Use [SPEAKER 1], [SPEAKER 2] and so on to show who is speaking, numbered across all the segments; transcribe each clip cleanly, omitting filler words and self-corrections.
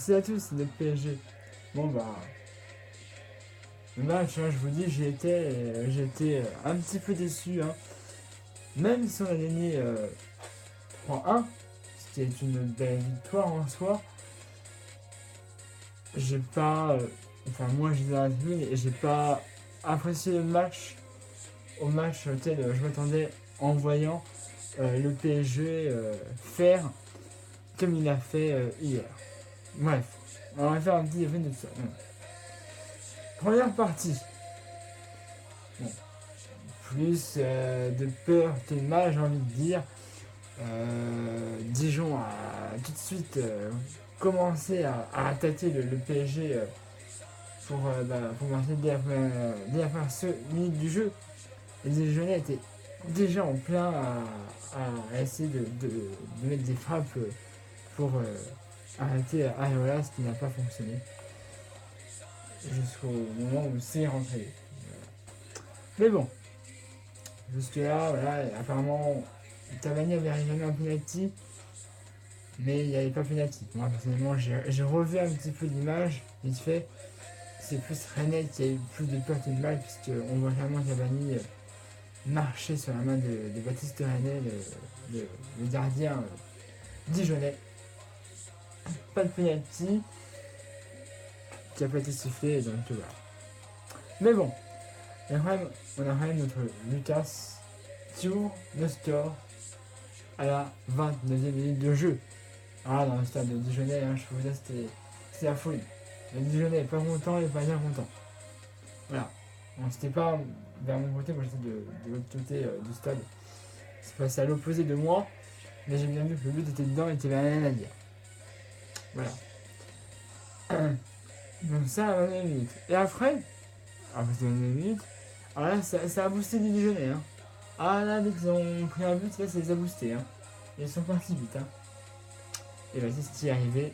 [SPEAKER 1] C'est à tous, c'est notre PSG. Bon bah, le match, hein, je vous dis, j'ai été un petit peu déçu. Hein. Même si on a gagné 3-1, ce qui est une belle victoire en soi, j'ai pas. Enfin, moi je disais à la tribune et j'ai pas apprécié le match au match auquel je m'attendais en voyant le PSG faire comme il a fait hier. Bref, on va faire un petit effet de ça. Bon. Première partie. Bon, plus de peur que de mal, j'ai envie de dire. Dijon a tout de suite commencé à attaquer le PSG pour marquer dès la première minute du jeu. Les Dijonais étaient déjà en plein à essayer de mettre des frappes pour arrêter Areola, ce qui n'a pas fonctionné jusqu'au moment où c'est rentré. Mais bon, jusque-là, voilà, apparemment, Cavani avait réclamé un penalty, mais il n'y avait pas penalty. Moi, personnellement, j'ai revu un petit peu l'image, vite fait. C'est plus René qui a eu plus de peur que de mal, puisqu'on voit vraiment Cavani marcher sur la main de Baptiste René, le gardien dijonnais. Pas de penalty qui a pas été sifflé, donc voilà. Mais bon, on a quand même notre Lucas qui ouvre le score à la 29e minute de jeu. Ah, dans le stade de Dijonais, hein, je peux vous dire, c'était la folie. Le Dijonais est pas content et pas bien content. Voilà. Bon, c'était pas vers mon côté, moi j'étais de l'autre côté du stade. C'est passé à l'opposé de moi, mais j'ai bien vu que le but était dedans et qu'il n'y avait rien à dire. Voilà. Donc ça à la 29e minute. Et après cette 29e minute, alors là, ça a boosté les Dijonais. Hein. Ah là, dès qu'ils ont pris un but, là, ça les a boostés. Hein. Ils sont partis vite. Hein. Et bah, c'est ce qui est arrivé,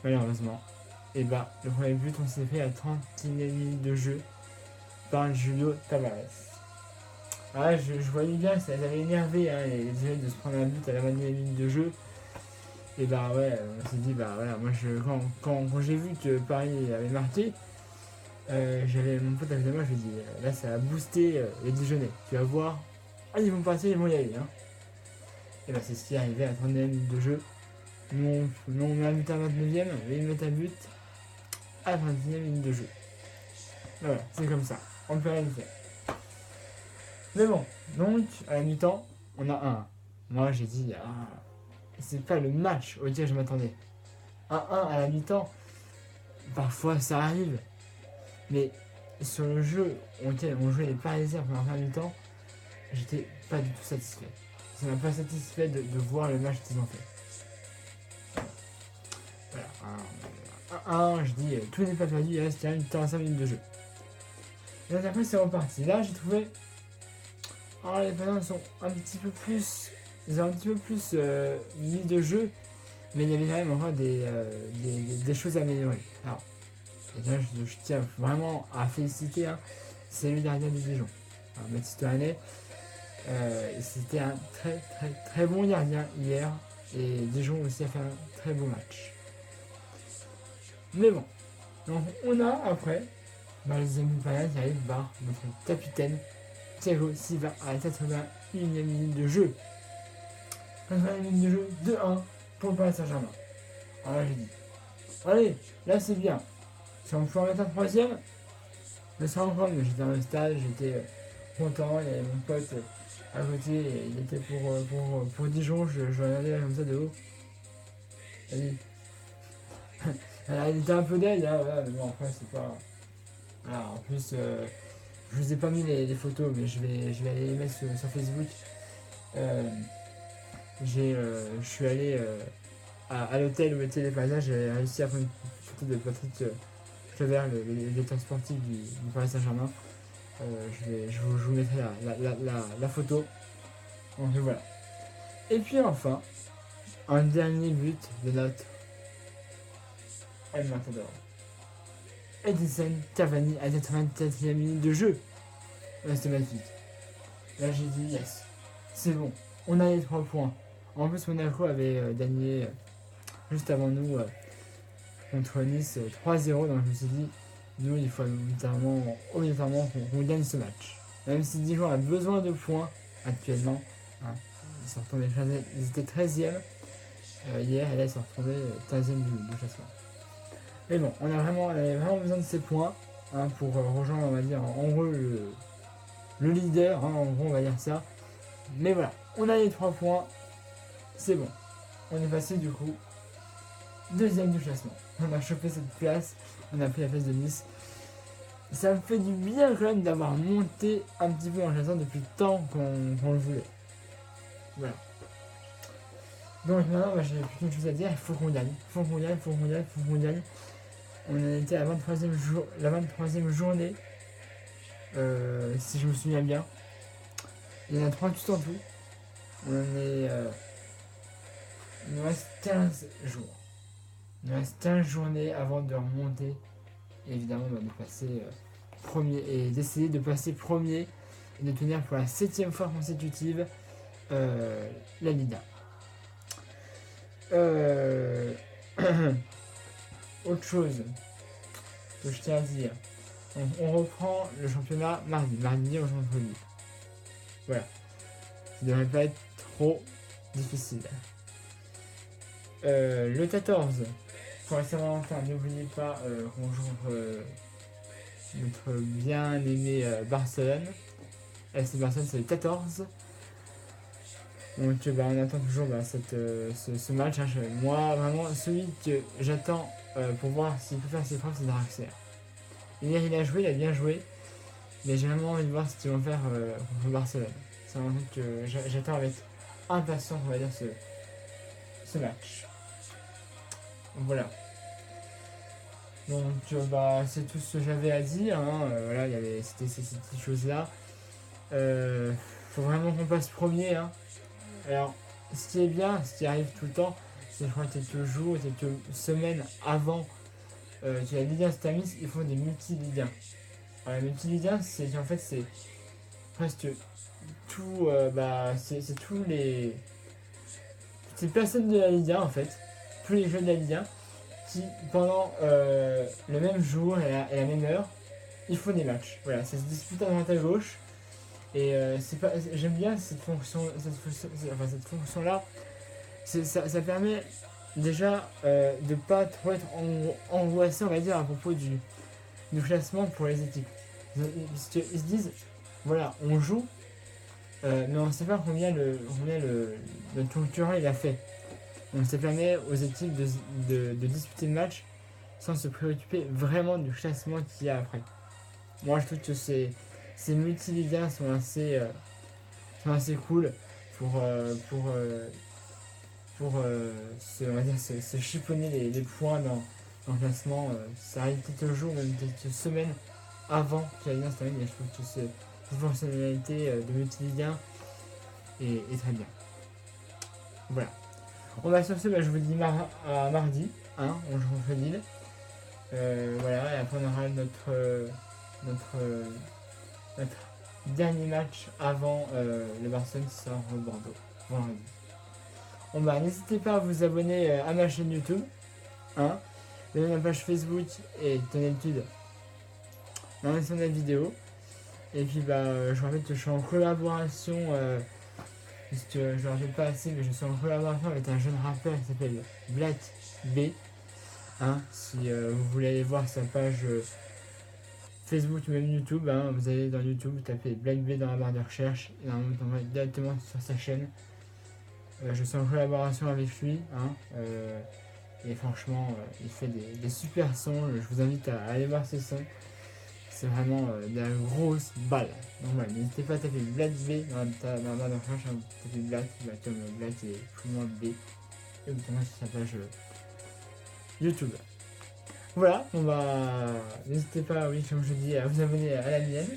[SPEAKER 1] malheureusement. Et bah, le premier but, on s'est fait à 31e minute de jeu par Julio Tavares. Ah, je voyais bien que ça les avait énervé, hein, les Dijonais de se prendre un but à la 29e minute de jeu. Et bah ouais, on s'est dit, bah voilà, moi quand j'ai vu que Paris avait marqué, j'avais mon pote avec moi, je lui ai dit, là ça a boosté les Dijonais. Tu vas voir, ah, ils vont passer, ils vont y aller. Hein. Et bah c'est ce qui est arrivé à la 39e minute de jeu. Nous on met un but à la 29e, et ils mettent un but à la 21e minute de jeu. Voilà, c'est comme ça, on peut rien faire. Mais bon, donc à la mi-temps, on a un. Moi j'ai dit, ah, c'est pas le match auquel je m'attendais. 1-1 à la mi-temps, parfois ça arrive. Mais sur le jeu auquel on jouait les Parisiens pendant la mi-temps, j'étais pas du tout satisfait. Ça m'a pas satisfait de voir le match qu'ils ont fait. Voilà. 1-1, je dis, tout n'est pas perdu, il reste 45 minutes de jeu. Et donc après c'est reparti. Là j'ai trouvé. Alors les Parisiens sont un petit peu plus. Ils ont un petit peu plus mis de jeu, mais il y avait quand même encore des choses à améliorer. Alors, et là, je tiens vraiment à féliciter, hein, c'est le gardien du Dijon. Baptiste René, c'était un très très très bon gardien hier, et Dijon aussi a fait un très bon match. Mais bon, donc on a après les amis Payet qui arrive par notre capitaine Thiago Silva à la 81e minute de jeu. 81e minute de jeu, 2-1 pour le Paris Saint-Germain. Alors là j'ai dit, allez, là c'est bien. Si on peut en mettre un troisième, mais ça encore mieux. J'étais dans le stade, j'étais content, il y avait mon pote à côté, et il était pour Dijon, je regardais comme ça de haut. Alors, il était un peu dead, hein, voilà, mais bon après c'est pas. Voilà, en plus je vous ai pas mis les photos, mais je vais aller les mettre sur Facebook. Euh, je suis allé à l'hôtel où étaient les Parisiens, j'ai réussi à prendre une photo de Patrick Clevert, le directeur sportif du Paris Saint-Germain. Je vous mettrai la photo. Donc voilà. Et puis enfin, un dernier but de notre El Matador. Edison Cavani à 84e minute de jeu. Ouais, c'était magnifique. Là j'ai dit yes, c'est bon, on a les 3 points. En plus Monaco avait gagné juste avant nous contre Nice 3-0. Donc je me suis dit, nous, il faut obligatoirement qu'on gagne ce match. Même si Dijon a besoin de points actuellement. Hein, ils étaient 13e hier, et là ils sont retrouvés 15e du classement. Mais bon, on avait vraiment besoin de ces points pour rejoindre, on va dire, en gros le leader, en gros on va dire ça. Mais voilà, on a les 3 points, c'est bon. On est passé du coup 2e du classement. On a chopé cette place, on a pris la place de Nice. Ça me fait du bien quand même d'avoir monté un petit peu dans le classement depuis le temps qu'on le voulait. Voilà. Donc maintenant, j'ai plus qu'une chose à dire, il faut qu'on gagne. Il faut qu'on gagne. On en était à la 23e journée, si je me souviens bien. Il y en a 38 en tout. Il nous reste 15 jours. Il nous reste 15 journées avant de remonter. Et évidemment, de passer premier et d'essayer de passer premier et de tenir pour la 7e fois consécutive la Liga. Autre chose que je tiens à dire, on reprend le championnat mardi au vendredi. Voilà, ça ne devrait pas être trop difficile. Le 14, pour Saint-Valentin, n'oubliez pas qu'on joue notre bien aimé Barcelone. FC Barcelone, c'est le 14. Donc on attend toujours ce match. Moi, vraiment, celui que j'attends pour voir s'il peut faire ses preuves, c'est Draxler. Hier, il a bien joué. Mais j'ai vraiment envie de voir ce qu'ils vont faire contre Barcelone. C'est un truc que j'attends avec impatience, on va dire, ce match. Voilà. Donc c'est tout ce que j'avais à dire. Voilà, c'était ces petites choses-là. Faut vraiment qu'on passe premier. Alors, ce qui est bien, ce qui arrive tout le temps, c'est que je crois quelques jours, quelques semaines avant que la Ligue 1 se termine, ils font des multi-Ligue 1. Alors, les multi-Ligue 1, c'est presque tout, c'est tous les personnes de la Ligue 1 en fait, tous les jeux de la Ligue 1 qui pendant le même jour et la même heure, ils font des matchs. Voilà, ça se dispute à droite à gauche. Et j'aime bien cette fonction là. Ça permet déjà de pas trop être angoissé, on va dire, à propos du classement pour les équipes. Parce qu'ils se disent, voilà, on joue, mais on ne sait pas combien le concurrent il a fait. Donc ça permet aux équipes de disputer le match sans se préoccuper vraiment du classement qu'il y a après. Moi je trouve que ces multi-ligas sont assez cool pour se chiffonner les points dans le classement. Ça arrive quelques jours, même quelques semaines avant qu'il y ait un se termine, et je trouve que cette fonctionnalité de multi-ligas est très bien. Voilà. On va sur ce, je vous dis à mardi, on joue contre Lille. Voilà, et après on aura notre dernier match avant le Barcelone qui sera au Bordeaux vendredi. N'hésitez pas à vous abonner à ma chaîne YouTube, de ma page Facebook et comme d'habitude dans la description de la vidéo. Et puis je rappelle que je suis en collaboration, parce que je ne le rappelle pas assez, mais je suis en collaboration avec un jeune rappeur qui s'appelle Black B. Si vous voulez aller voir sa page Facebook ou même YouTube, vous allez dans YouTube, vous tapez Black B dans la barre de recherche et on va directement sur sa chaîne. Je suis en collaboration avec lui, et franchement il fait des super sons. Je vous invite à aller voir ses sons. C'est vraiment de la grosse balle. Donc voilà, n'hésitez pas à taper Black B dans la barre de recherche, tapez Black, comme Black et plus loin B, et vous tombez sur sa page YouTube. Voilà, n'hésitez pas, oui, comme je dis, à vous abonner à la mienne,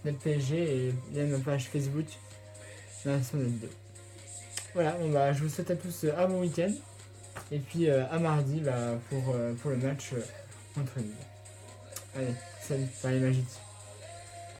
[SPEAKER 1] notre PSG, et à ma page Facebook dans la description de la vidéo. Voilà, je vous souhaite à tous un bon week-end, et puis à mardi pour le match contre Lille. Allez, salut, Paris Magique.